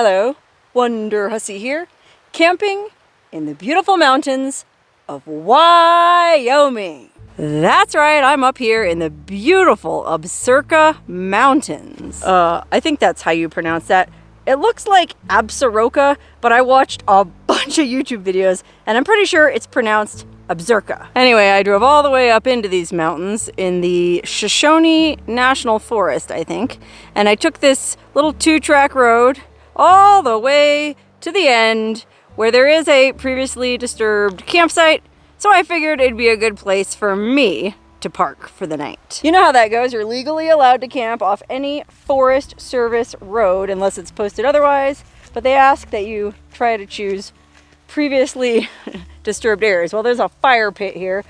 Hello, Wonderhussy here, camping in the beautiful mountains of Wyoming. That's right, I'm up here in the beautiful Absaroka Mountains. I think that's how you pronounce that. It looks like Absaroka, but I watched a bunch of YouTube videos and I'm pretty sure it's pronounced Absaroka. Anyway, I drove all the way up into these mountains in the Shoshone National Forest, I think, and I took this little 2-track road all the way to the end where there is a previously disturbed campsite, so I figured it'd be a good place for me to park for the night. You know how that goes, you're legally allowed to camp off any Forest Service road unless it's posted otherwise, but they ask that you try to choose previously disturbed areas. Well, there's a fire pit here.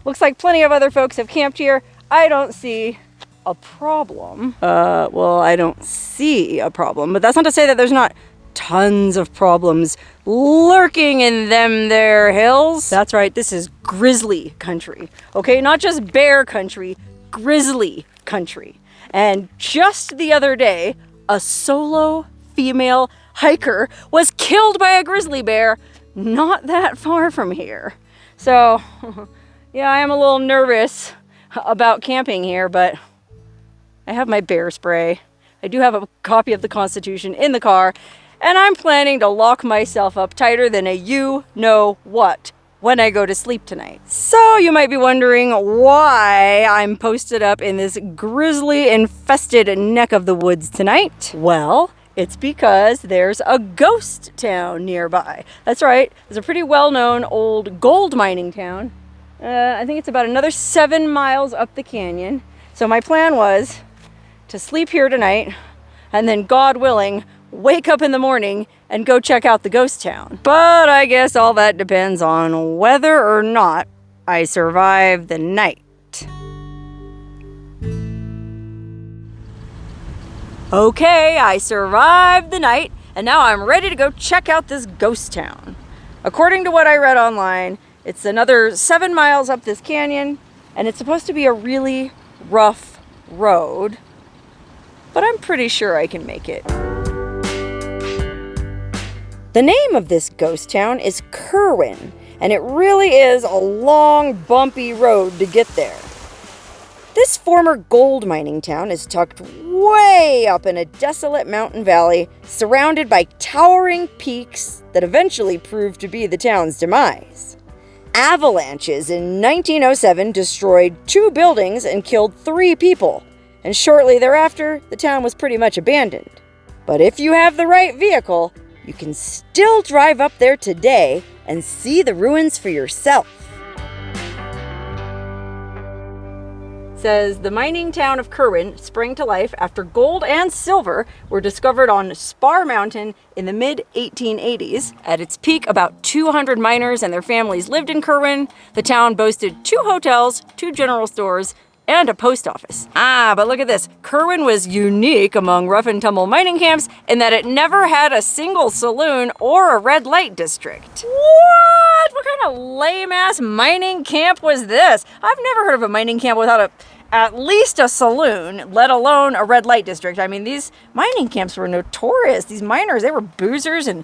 Looks like plenty of other folks have camped here. I don't see a problem. Well, I don't see a problem, but that's not to say that there's not tons of problems lurking in them there hills. That's right, this is grizzly country, okay? Not just bear country, grizzly country. And just the other day, a solo female hiker was killed by a grizzly bear not that far from here. So, yeah, I am a little nervous about camping here, but I have my bear spray. I do have a copy of the Constitution in the car, and I'm planning to lock myself up tighter than a you-know-what when I go to sleep tonight. So you might be wondering why I'm posted up in this grizzly-infested neck of the woods tonight. Well, it's because there's a ghost town nearby. That's right, there's a pretty well-known old gold mining town. I think it's about another 7 miles up the canyon. So my plan was to sleep here tonight, and then, God willing, wake up in the morning and go check out the ghost town. But I guess all that depends on whether or not I survive the night. Okay, I survived the night, and now I'm ready to go check out this ghost town. According to what I read online, it's another 7 miles up this canyon, and it's supposed to be a really rough road, but I'm pretty sure I can make it. The name of this ghost town is Kirwin, and it really is a long, bumpy road to get there. This former gold mining town is tucked way up in a desolate mountain valley, surrounded by towering peaks that eventually proved to be the town's demise. Avalanches in 1907 destroyed 2 buildings and killed 3 people, and shortly thereafter, the town was pretty much abandoned. But if you have the right vehicle, you can still drive up there today and see the ruins for yourself. Says the mining town of Kirwin sprang to life after gold and silver were discovered on Spar Mountain in the mid-1880s. At its peak, about 200 miners and their families lived in Kirwin. The town boasted 2 hotels, 2 general stores, and a post office. But look at this. Kirwin was unique among rough and tumble mining camps in that it never had a single saloon or a red light district. What? What kind of lame-ass mining camp was this? I've never heard of a mining camp without at least a saloon, let alone a red light district. I mean, these mining camps were notorious. These miners, they were boozers and,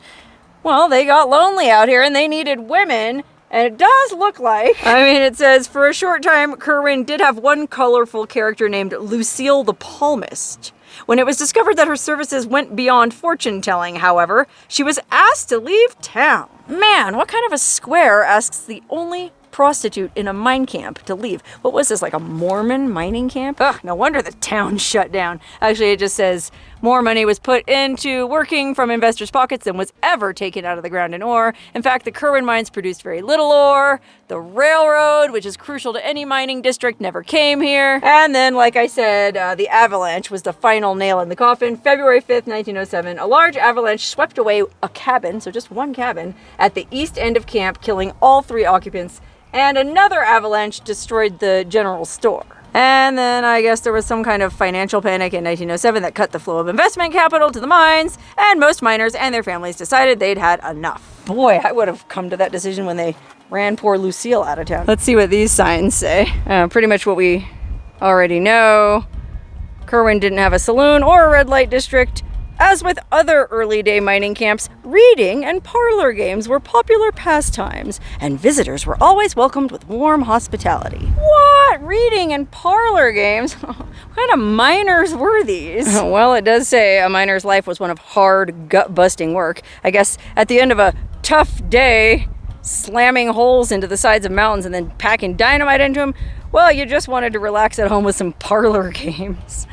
well, they got lonely out here and they needed women. And it does look like, it says, for a short time, Kirwin did have one colorful character named Lucille the Palmist. When it was discovered that her services went beyond fortune-telling, however, she was asked to leave town. Man, what kind of a square asks the only prostitute in a mine camp to leave? What was this, like a Mormon mining camp? Ugh, no wonder the town shut down. Actually, it just says more money was put into working from investors' pockets than was ever taken out of the ground in ore. In fact, the Kirwin mines produced very little ore. The railroad, which is crucial to any mining district, never came here. And then, like I said, the avalanche was the final nail in the coffin. February 5th, 1907, a large avalanche swept away a cabin, so just one cabin, at the east end of camp, killing all 3 occupants. And another avalanche destroyed the general store. And then I guess there was some kind of financial panic in 1907 that cut the flow of investment capital to the mines, and most miners and their families decided they'd had enough. Boy, I would have come to that decision when they ran poor Lucille out of town. Let's see what these signs say. Pretty much what we already know. Kirwin didn't have a saloon or a red light district. As with other early day mining camps, reading and parlor games were popular pastimes, and visitors were always welcomed with warm hospitality. What? Reading and parlor games? What kind of miners were these? Well, it does say a miner's life was one of hard, gut-busting work. I guess at the end of a tough day, slamming holes into the sides of mountains and then packing dynamite into them, well, you just wanted to relax at home with some parlor games.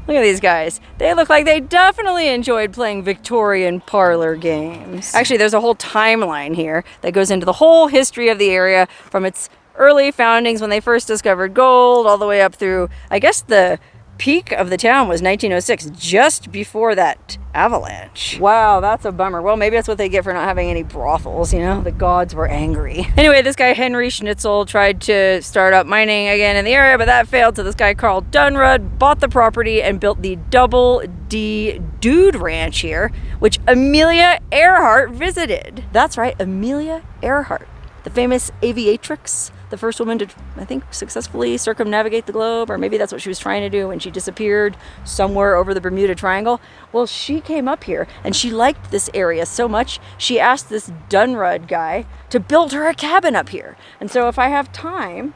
Look at these guys. They look like they definitely enjoyed playing Victorian parlor games. Actually, there's a whole timeline here that goes into the whole history of the area from its early foundings when they first discovered gold all the way up through, I guess the peak of the town was 1906, just before that avalanche. Wow, that's a bummer. Well, maybe that's what they get for not having any brothels, you know? The gods were angry. Anyway, this guy Henry Schnitzel tried to start up mining again in the area, but that failed, so this guy Carl Dunrud bought the property and built the Double D Dude Ranch here, which Amelia Earhart visited. That's right, Amelia Earhart, the famous aviatrix, the first woman to, I think, successfully circumnavigate the globe, or maybe that's what she was trying to do when she disappeared somewhere over the Bermuda Triangle. Well, she came up here and she liked this area so much, she asked this Dunrud guy to build her a cabin up here. And so if I have time,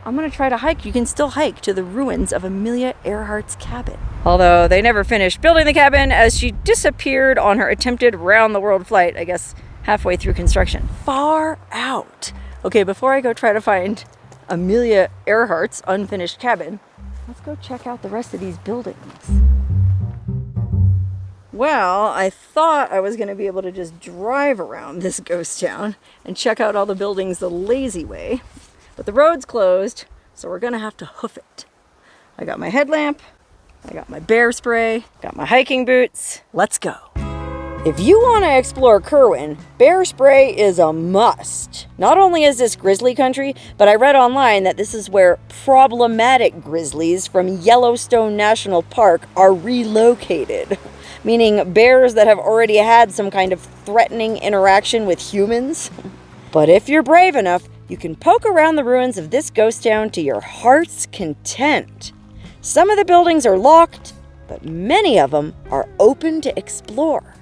I'm gonna try to hike. You can still hike to the ruins of Amelia Earhart's cabin. Although they never finished building the cabin as she disappeared on her attempted round-the-world flight, I guess halfway through construction. Far out. Okay, before I go try to find Amelia Earhart's unfinished cabin, let's go check out the rest of these buildings. Well, I thought I was going to be able to just drive around this ghost town and check out all the buildings the lazy way, but the road's closed, so we're going to have to hoof it. I got my headlamp, I got my bear spray, got my hiking boots. Let's go. If you want to explore Kirwin, bear spray is a must. Not only is this grizzly country, but I read online that this is where problematic grizzlies from Yellowstone National Park are relocated, meaning bears that have already had some kind of threatening interaction with humans. But if you're brave enough, you can poke around the ruins of this ghost town to your heart's content. Some of the buildings are locked, but many of them are open to explore.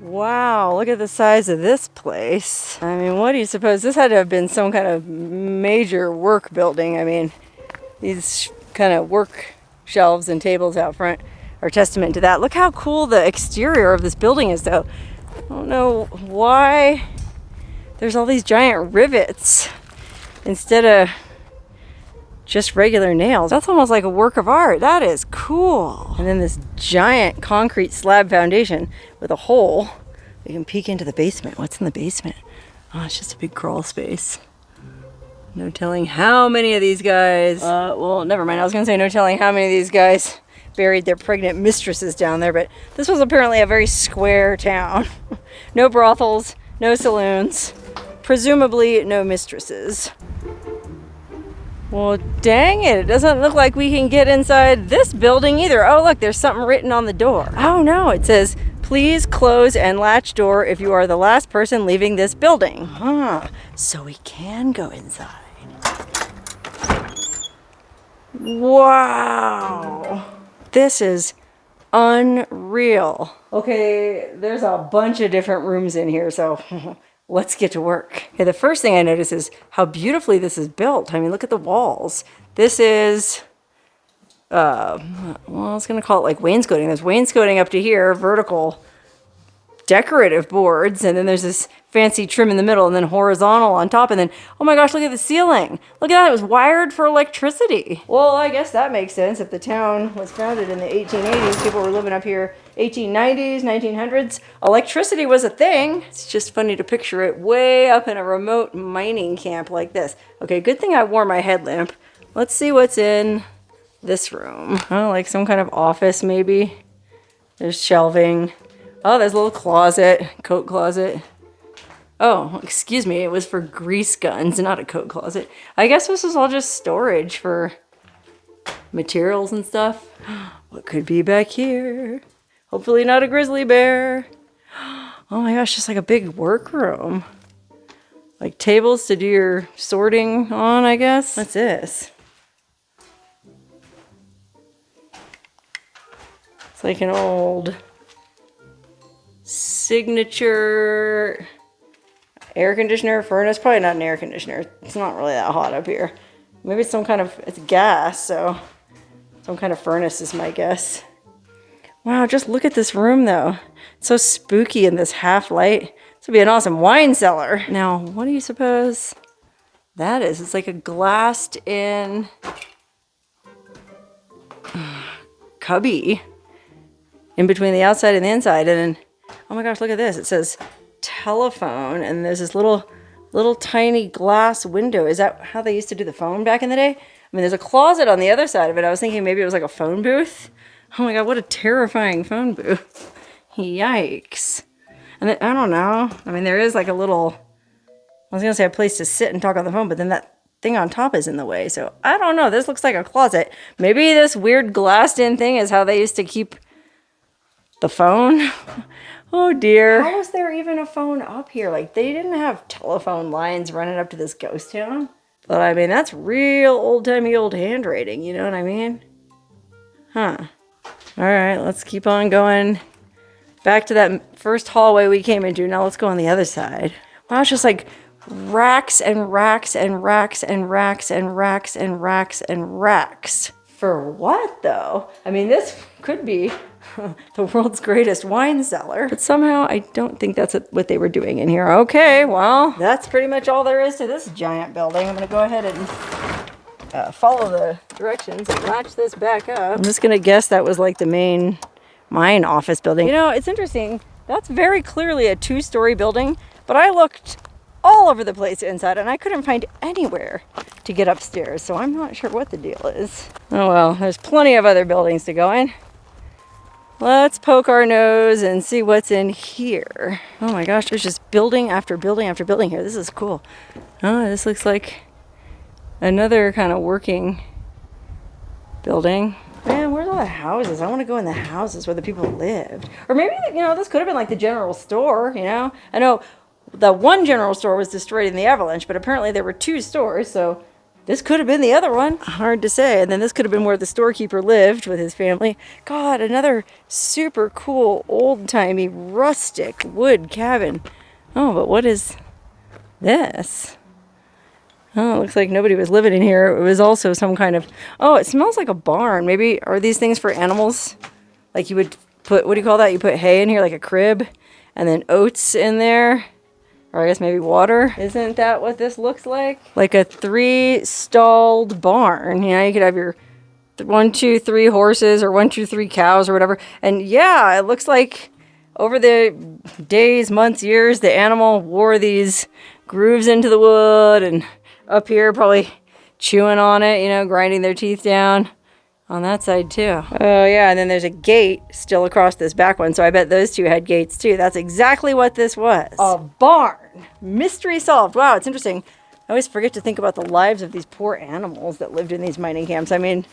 Wow, look at the size of this place. I mean, what do you suppose? This had to have been some kind of major work building. I mean, these kind of work shelves and tables out front are testament to that. Look how cool the exterior of this building is, though. I don't know why there's all these giant rivets instead of just regular nails. That's almost like a work of art. That is cool. And then this giant concrete slab foundation with a hole. We can peek into the basement. What's in the basement? Oh, it's just a big crawl space. No telling how many of these guys, well, never mind. I was gonna say no telling how many of these guys buried their pregnant mistresses down there, but this was apparently a very square town. No brothels, no saloons, presumably no mistresses. Well, dang it, it doesn't look like we can get inside this building either. Oh, look, there's something written on the door. Oh no, it says, please close and latch door if you are the last person leaving this building. Huh, so we can go inside. Wow, this is unreal. Okay, there's a bunch of different rooms in here, so let's get to work. Okay, the first thing I notice is how beautifully this is built. I mean, look at the walls. This is, well, I was gonna call it like wainscoting. There's wainscoting up to here, vertical decorative boards, and then there's this fancy trim in the middle, and then horizontal on top, and then, oh my gosh, look at the ceiling. Look at that, it was wired for electricity. Well, I guess that makes sense. If the town was founded in the 1880s, people were living up here 1890s, 1900s, electricity was a thing. It's just funny to picture it way up in a remote mining camp like this. Okay, good thing I wore my headlamp. Let's see what's in this room. Oh, like some kind of office maybe. There's shelving. Oh, there's a little closet, coat closet. Oh, excuse me, it was for grease guns, not a coat closet. I guess this is all just storage for materials and stuff. What could be back here? Hopefully not a grizzly bear. Oh my gosh, just like a big workroom. Like tables to do your sorting on, I guess. What's this? It's like an old signature air conditioner, furnace. Probably not an air conditioner. It's not really that hot up here. Maybe it's some kind of, it's gas, so some kind of furnace is my guess. Wow, just look at this room though. It's so spooky in this half light. This would be an awesome wine cellar. Now, what do you suppose that is? It's like a glassed in cubby in between the outside and the inside. And then, oh my gosh, look at this. It says telephone, and there's this little tiny glass window. Is that how they used to do the phone back in the day? I mean, there's a closet on the other side of it. I was thinking maybe it was like a phone booth. Oh my God, what a terrifying phone booth. Yikes. And then, I don't know. I mean, there is like a little, I was going to say a place to sit and talk on the phone, but then that thing on top is in the way. So I don't know. This looks like a closet. Maybe this weird glassed in thing is how they used to keep the phone. Oh dear. How was there even a phone up here? Like, they didn't have telephone lines running up to this ghost town. But I mean, that's real old-timey old handwriting, you know what I mean? Huh. All right, let's keep on going back to that first hallway we came into. Now let's go on the other side. Wow, it's just like racks and racks and racks and racks and racks and racks and racks. For what, though? I mean, this could be the world's greatest wine cellar. But somehow I don't think that's what they were doing in here. Okay, well, that's pretty much all there is to this giant building. I'm going to go ahead and follow the directions and latch this back up. I'm just going to guess that was like the main mine office building. You know, it's interesting. That's very clearly a 2-story building, but I looked all over the place inside and I couldn't find anywhere to get upstairs, so I'm not sure what the deal is. Oh well, there's plenty of other buildings to go in. Let's poke our nose and see what's in here. Oh my gosh, there's just building after building after building here. This is cool. Oh, this looks like another kind of working building. Man, where's all the houses? I want to go in the houses where the people lived. Or maybe, you know, this could have been like the general store, you know? I know the one general store was destroyed in the avalanche, but apparently there were 2 stores, so this could have been the other one. Hard to say. And then this could have been where the storekeeper lived with his family. God, another super cool, old-timey, rustic wood cabin. Oh, but what is this? Oh, it looks like nobody was living in here. It was also some kind of... Oh, it smells like a barn. Maybe, are these things for animals? Like you would put, what do you call that? You put hay in here, like a crib, and then oats in there. Or I guess maybe water. Isn't that what this looks like? Like a 3-stalled barn. You know, you could have your 1, 2, 3 horses or 1, 2, 3 cows or whatever. And yeah, it looks like over the days, months, years, the animal wore these grooves into the wood and up here probably chewing on it, you know, grinding their teeth down. On that side too. Oh yeah, and then there's a gate still across this back one, so I bet those 2 had gates too. That's exactly what this was. A barn. Mystery solved. Wow, it's interesting. I always forget to think about the lives of these poor animals that lived in these mining camps. I mean,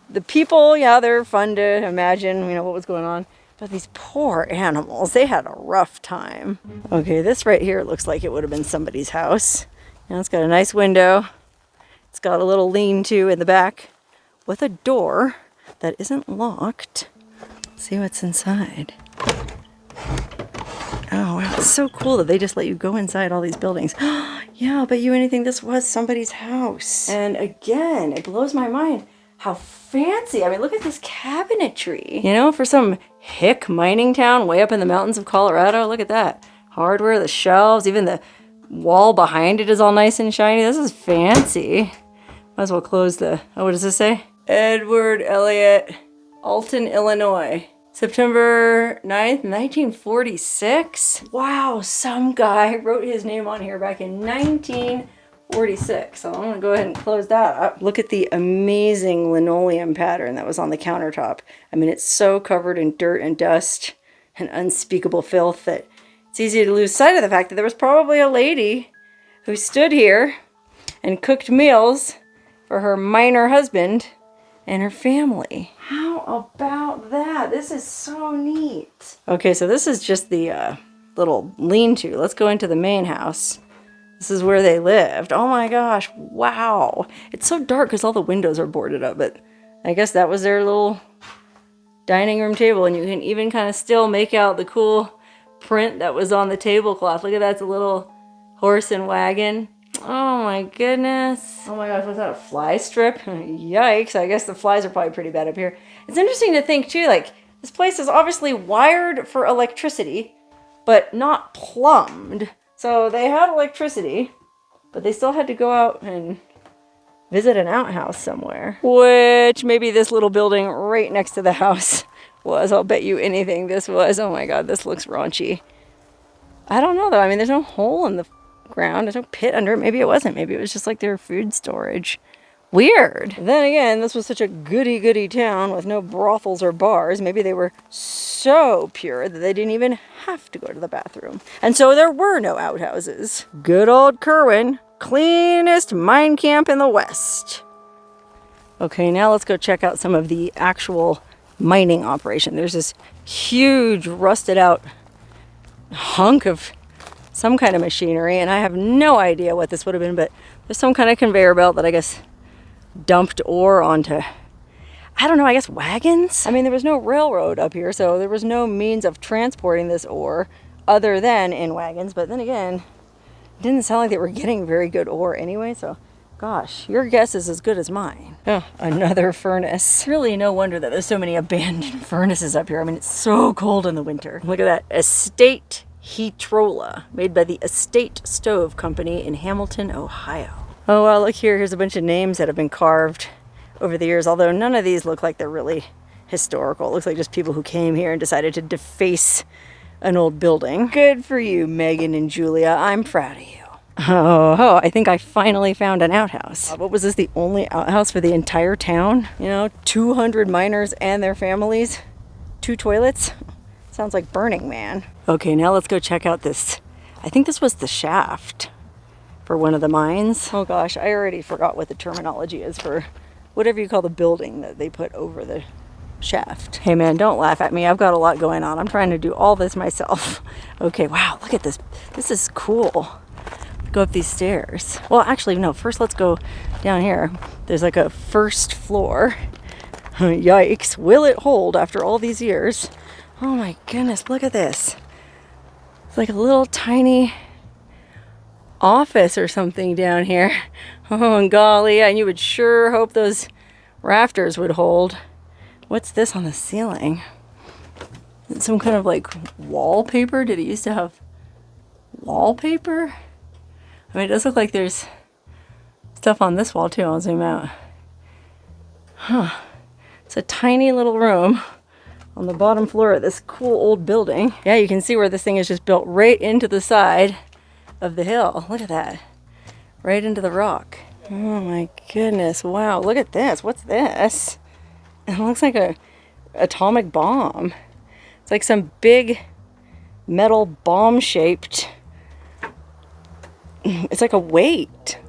the people, yeah, they're fun to imagine, you know, what was going on. But these poor animals, they had a rough time. Okay, this right here looks like it would have been somebody's house. You know, it's got a nice window. It's got a little lean-to in the back with a door that isn't locked. Let's see what's inside. Oh wow, it's so cool that they just let you go inside all these buildings. Yeah, I'll bet you anything this was somebody's house. And again, it blows my mind how fancy. I mean, look at this cabinetry. You know, for some hick mining town way up in the mountains of Colorado, look at that. Hardware, the shelves, even the wall behind it is all nice and shiny. This is fancy. Might as well close the, oh, what does this say? Edward Elliott, Alton, Illinois. September 9th, 1946. Wow, some guy wrote his name on here back in 1946. So I'm gonna go ahead and close that up. Look at the amazing linoleum pattern that was on the countertop. I mean, it's so covered in dirt and dust and unspeakable filth that it's easy to lose sight of the fact that there was probably a lady who stood here and cooked meals for her miner husband and her family. How about that? This is so neat. Okay, so this is just the little lean-to. Let's go into the main house. This is where they lived. Oh my gosh, wow. It's so dark because all the windows are boarded up, but I guess that was their little dining room table, and you can even kind of still make out the cool print that was on the tablecloth. Look at that, it's a little horse and wagon. Oh my goodness. Oh my gosh, was that a fly strip? Yikes, I guess the flies are probably pretty bad up here. It's interesting to think too, like, this place is obviously wired for electricity, but not plumbed. So they had electricity, but they still had to go out and visit an outhouse somewhere. Which maybe this little building right next to the house was. I'll bet you anything this was. Oh my god, this looks raunchy. I don't know though. I mean, there's no hole in the ground. There's no pit under it. Maybe it wasn't. Maybe it was just like their food storage. Weird. Then again, this was such a goody-goody town with no brothels or bars. Maybe they were so pure that they didn't even have to go to the bathroom. And so there were no outhouses. Good old Kirwin, cleanest mine camp in the West. Okay, now let's go check out some of the actual mining operation. There's this huge rusted out hunk of some kind of machinery, and I have no idea what this would have been, but there's some kind of conveyor belt that I guess dumped ore onto, I don't know, I guess wagons? I mean, there was no railroad up here, so there was no means of transporting this ore other than in wagons. But then again, it didn't sound like they were getting very good ore anyway, so gosh, your guess is as good as mine. Oh, another furnace. Really no wonder that there's so many abandoned furnaces up here. I mean, it's so cold in the winter. Look at that, Estate Heatrola, made by the Estate Stove Company in Hamilton, Ohio. Oh, well, look here. Here's a bunch of names that have been carved over the years, although none of these look like they're really historical. It looks like just people who came here and decided to deface an old building. Good for you, Megan and Julia. I'm proud of you. Oh, I think I finally found an outhouse. What was this, the only outhouse for the entire town? You know, 200 miners and their families, 2 toilets. Sounds like Burning Man. Okay, now let's go check out this. I think this was the shaft for one of the mines. Oh gosh, I already forgot what the terminology is for whatever you call the building that they put over the shaft. Hey man, don't laugh at me. I've got a lot going on. I'm trying to do all this myself. Okay, wow, look at this. This is cool. Go up these stairs. Well, actually, no, first let's go down here. There's like a first floor. Yikes, will it hold after all these years? Oh my goodness, look at this. It's like a little tiny office or something down here. Oh, and golly, and you would sure hope those rafters would hold. What's this on the ceiling? Is it some kind of like wallpaper? Did it used to have wallpaper? I mean, it does look like there's stuff on this wall too. I'll zoom out. Huh. It's a tiny little room on the bottom floor of this cool old building. Yeah, you can see where this thing is just built right into the side of the hill. Look at that. Right into the rock. Oh my goodness. Wow, look at this. What's this? It looks like a atomic bomb. It's like some big metal bomb shaped. It's like a weight.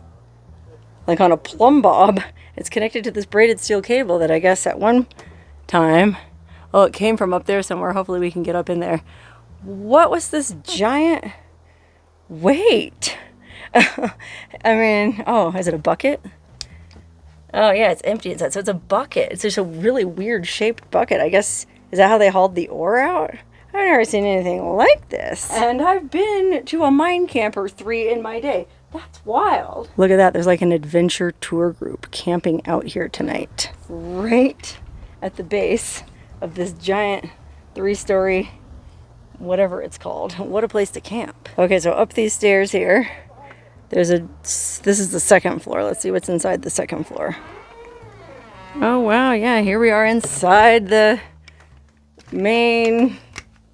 Like on a plumb bob. It's connected to this braided steel cable that I guess at one time, oh, it came from up there somewhere. Hopefully we can get up in there. What was this giant weight? I mean, oh, is it a bucket? Oh yeah, it's empty inside. So it's a bucket. It's just a really weird shaped bucket. I guess, is that how they hauled the ore out? I've never seen anything like this. And I've been to a mine camp or 3 in my day. That's wild. Look at that. There's like an adventure tour group camping out here tonight. Right at the base of this giant 3-story, whatever it's called. What a place to camp. Okay, so up these stairs here, this is the second floor. Let's see what's inside the second floor. Oh wow, yeah, here we are inside the main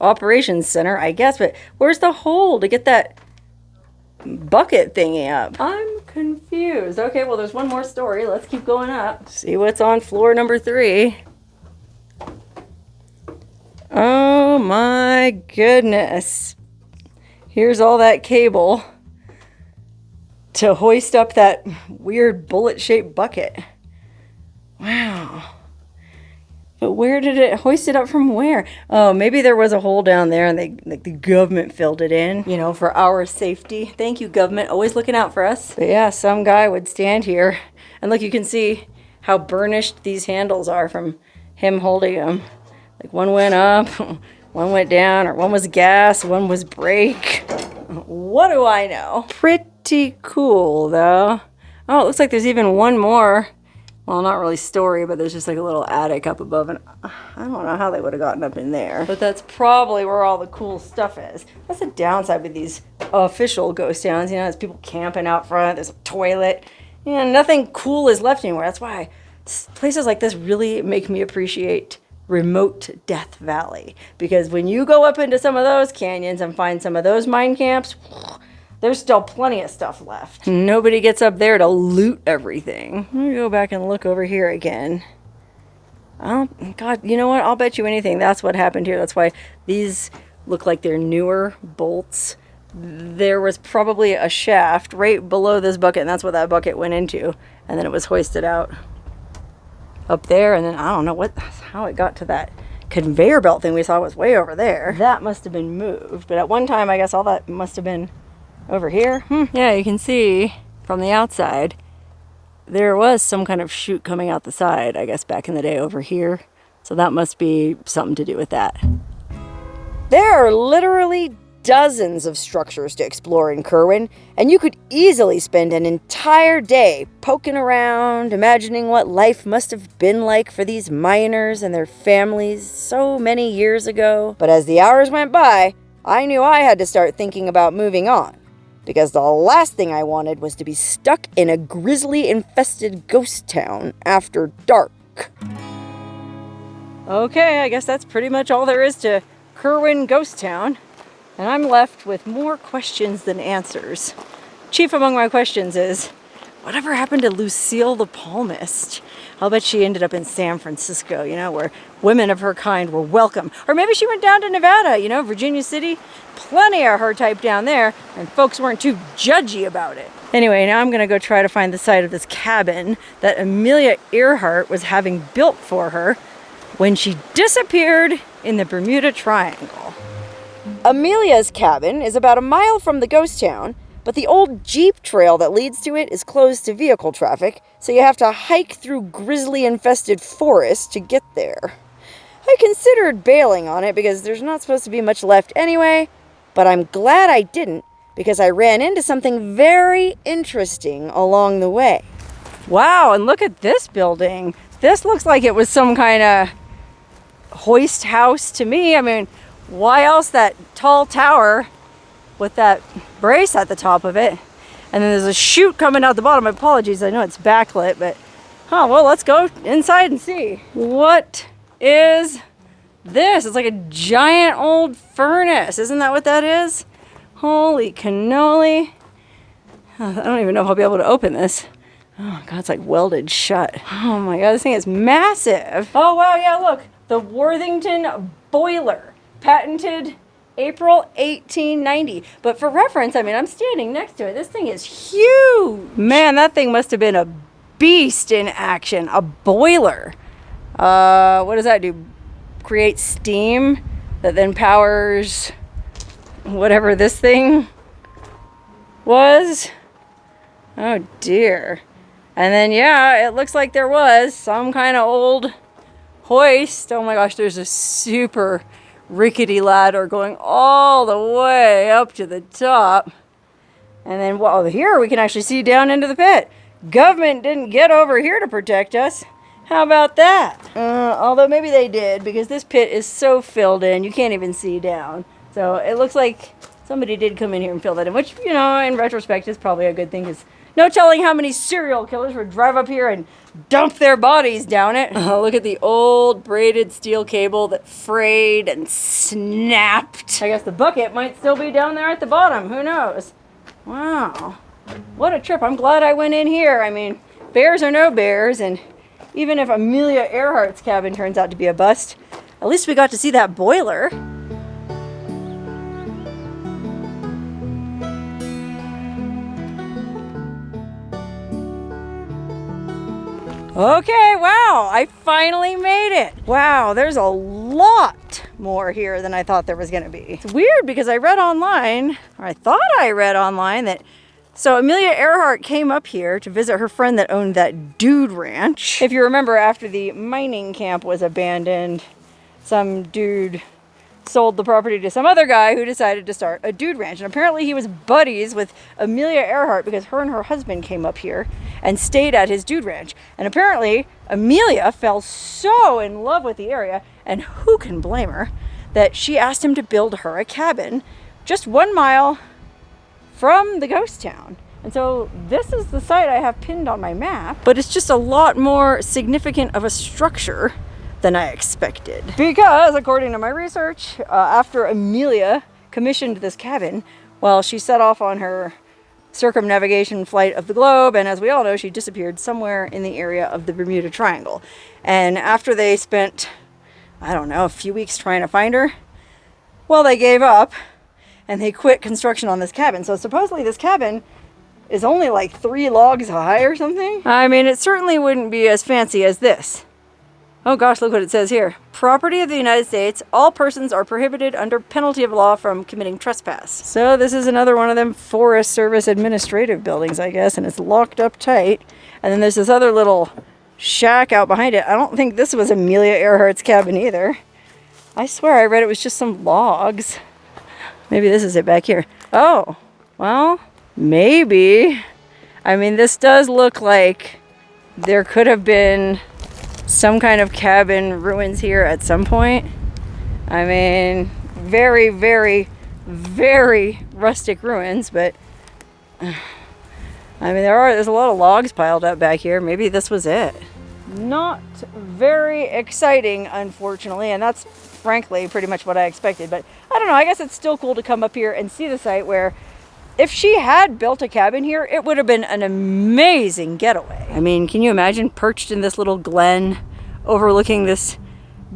operations center, I guess, but where's the hole to get that bucket thingy up? I'm confused. Okay, well, there's one more story. Let's keep going up. See what's on floor number 3. Oh my goodness. Here's all that cable to hoist up that weird bullet-shaped bucket. Wow. But where did it hoist it up from where? Oh, maybe there was a hole down there and the government filled it in, you know, for our safety. Thank you, government. Always looking out for us. But yeah, some guy would stand here. And look, you can see how burnished these handles are from him holding them. Like one went up, one went down, or one was gas, one was brake. What do I know? Pretty cool though. Oh, it looks like there's even one more. Well, not really story, but there's just like a little attic up above, and I don't know how they would have gotten up in there. But that's probably where all the cool stuff is. That's the downside with these official ghost towns. You know, there's people camping out front, there's a toilet. You know, nothing cool is left anywhere. That's why places like this really make me appreciate remote Death Valley. Because when you go up into some of those canyons and find some of those mine camps, there's still plenty of stuff left. Nobody gets up there to loot everything. Let me go back and look over here again. Oh, God, you know what? I'll bet you anything that's what happened here. That's why these look like they're newer bolts. There was probably a shaft right below this bucket, and that's what that bucket went into. And then it was hoisted out up there, and then I don't know how it got to that conveyor belt thing we saw was way over there. That must have been moved. But at one time, I guess all that must have been over here. Yeah, you can see from the outside there was some kind of chute coming out the side, I guess back in the day over here. So that must be something to do with that. There are literally dozens of structures to explore in Kirwin, and you could easily spend an entire day poking around, imagining what life must have been like for these miners and their families so many years ago. But as the hours went by, I knew I had to start thinking about moving on. Because the last thing I wanted was to be stuck in a grizzly-infested ghost town after dark. Okay, I guess that's pretty much all there is to Kirwin Ghost Town. And I'm left with more questions than answers. Chief among my questions is, whatever happened to Lucille the Palmist? I'll bet she ended up in San Francisco, you know, where women of her kind were welcome. Or maybe she went down to Nevada, you know, Virginia City. Plenty of her type down there, and folks weren't too judgy about it. Anyway, now I'm gonna go try to find the site of this cabin that Amelia Earhart was having built for her when she disappeared in the Bermuda Triangle. Amelia's cabin is about a mile from the ghost town, but the old Jeep trail that leads to it is closed to vehicle traffic, so you have to hike through grizzly-infested forest to get there. I considered bailing on it because there's not supposed to be much left anyway, but I'm glad I didn't because I ran into something very interesting along the way. Wow, and look at this building. This looks like it was some kind of hoist house to me. I mean, why else that tall tower with that brace at the top of it? And then there's a chute coming out the bottom. Apologies, I know it's backlit, but well, let's go inside and see. What is this? It's like a giant old furnace. Isn't that what that is? Holy cannoli. I don't even know if I'll be able to open this. Oh God, it's like welded shut. Oh my God, this thing is massive. Oh wow, yeah, look. The Worthington boiler. Patented April 1890. But for reference, I mean, I'm standing next to it. This thing is huge. Man, that thing must have been a beast in action. A boiler. What does that do? Create steam that then powers whatever this thing was. Oh dear. And then yeah, it looks like there was some kind of old hoist. Oh my gosh, there's a super rickety ladder going all the way up to the top. And then, well, here we can actually see down into the pit. Government didn't get over here to protect us. How about that? Although maybe they did, because this pit is so filled in, you can't even see down. So it looks like somebody did come in here and fill that in, which, you know, in retrospect is probably a good thing, because no telling how many serial killers would drive up here and dump their bodies down it. Look at the old braided steel cable that frayed and snapped. I guess the bucket might still be down there at the bottom. Who knows? Wow. What a trip. I'm glad I went in here. I mean, bears are no bears, and even if Amelia Earhart's cabin turns out to be a bust, at least we got to see that boiler. Okay, wow, I finally made it. Wow, there's a lot more here than I thought there was gonna be. It's weird because I read online, or I thought I read online that, so Amelia Earhart came up here to visit her friend that owned that dude ranch. If you remember, after the mining camp was abandoned, some dude sold the property to some other guy who decided to start a dude ranch. And apparently he was buddies with Amelia Earhart because her and her husband came up here and stayed at his dude ranch. And apparently Amelia fell so in love with the area, and who can blame her, that she asked him to build her a cabin just 1 mile from the ghost town. And so this is the site I have pinned on my map, but it's just a lot more significant of a structure than I expected. Because according to my research, after Amelia commissioned this cabin, well, she set off on her circumnavigation flight of the globe, and as we all know, she disappeared somewhere in the area of the Bermuda Triangle. And after they spent, I don't know, a few weeks trying to find her, well, they gave up and they quit construction on this cabin. So supposedly this cabin is only like 3 logs high or something. I mean, it certainly wouldn't be as fancy as this. Oh gosh, look what it says here. Property of the United States, all persons are prohibited under penalty of law from committing trespass. So this is another one of them Forest Service administrative buildings, I guess, and it's locked up tight. And then there's this other little shack out behind it. I don't think this was Amelia Earhart's cabin either. I swear I read it was just some logs. Maybe this is it back here. Oh, well, maybe. I mean, this does look like there could have been some kind of cabin ruins here at some point. I mean, very, very, very rustic ruins, but I mean, there's a lot of logs piled up back here. Maybe this was it. Not very exciting, unfortunately, and that's frankly pretty much what I expected. But I don't know, I guess it's still cool to come up here and see the site where if she had built a cabin here, it would have been an amazing getaway. I mean, can you imagine perched in this little glen overlooking this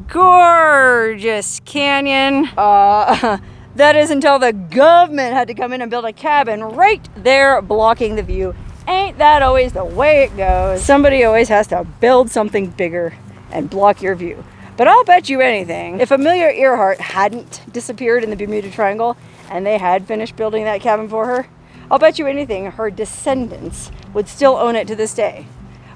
gorgeous canyon? That is until the government had to come in and build a cabin right there blocking the view. Ain't that always the way it goes? Somebody always has to build something bigger and block your view. But I'll bet you anything, if Amelia Earhart hadn't disappeared in the Bermuda Triangle and they had finished building that cabin for her, I'll bet you anything her descendants would still own it to this day.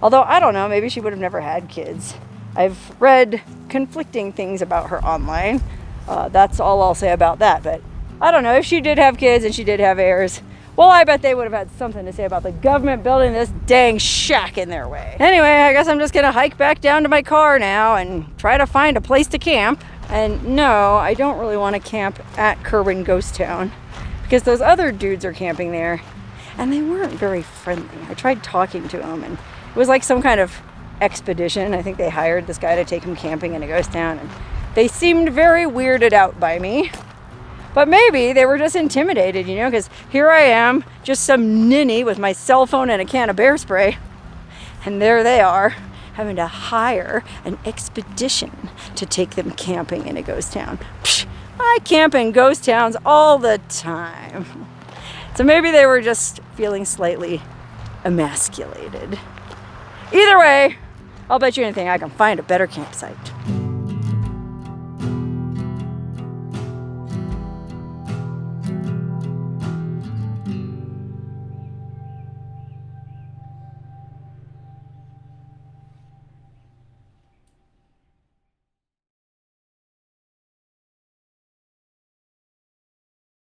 Although, I don't know, maybe she would have never had kids. I've read conflicting things about her online. That's all I'll say about that. But I don't know, if she did have kids and she did have heirs, well, I bet they would have had something to say about the government building this dang shack in their way. Anyway, I guess I'm just gonna hike back down to my car now and try to find a place to camp. And no, I don't really want to camp at Kirwin Ghost Town because those other dudes are camping there and they weren't very friendly. I tried talking to them and it was like some kind of expedition. I think they hired this guy to take them camping in a ghost town and they seemed very weirded out by me. But maybe they were just intimidated, you know, because here I am, just some ninny with my cell phone and a can of bear spray. And there they are, having to hire an expedition to take them camping in a ghost town. Psh, I camp in ghost towns all the time. So maybe they were just feeling slightly emasculated. Either way, I'll bet you anything I can find a better campsite.